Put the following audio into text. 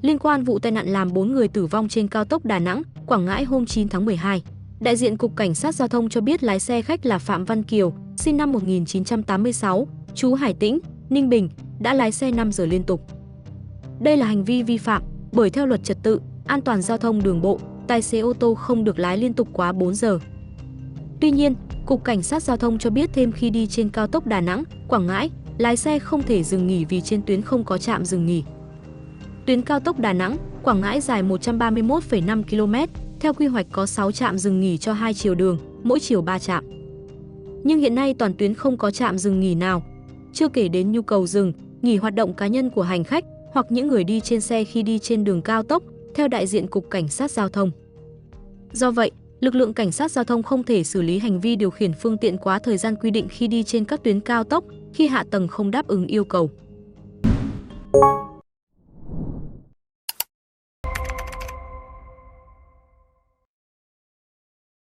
Liên quan vụ tai nạn làm 4 người tử vong trên cao tốc Đà Nẵng, Quảng Ngãi hôm 9 tháng 12, đại diện Cục Cảnh sát Giao thông cho biết lái xe khách là Phạm Văn Kiều, sinh năm 1986, trú Hải Tĩnh, Ninh Bình, đã lái xe 5 giờ liên tục. Đây là hành vi vi phạm, bởi theo luật trật tự, an toàn giao thông đường bộ, tài xế ô tô không được lái liên tục quá 4 giờ. Tuy nhiên, Cục Cảnh sát Giao thông cho biết thêm khi đi trên cao tốc Đà Nẵng, Quảng Ngãi, lái xe không thể dừng nghỉ vì trên tuyến không có trạm dừng nghỉ. Tuyến cao tốc Đà Nẵng, Quảng Ngãi dài 131,5 km, theo quy hoạch có 6 trạm dừng nghỉ cho 2 chiều đường, mỗi chiều 3 trạm. Nhưng hiện nay toàn tuyến không có trạm dừng nghỉ nào, chưa kể đến nhu cầu dừng, nghỉ hoạt động cá nhân của hành khách hoặc những người đi trên xe khi đi trên đường cao tốc, theo đại diện Cục Cảnh sát Giao thông. Do vậy, lực lượng Cảnh sát Giao thông không thể xử lý hành vi điều khiển phương tiện quá thời gian quy định khi đi trên các tuyến cao tốc, khi hạ tầng không đáp ứng yêu cầu.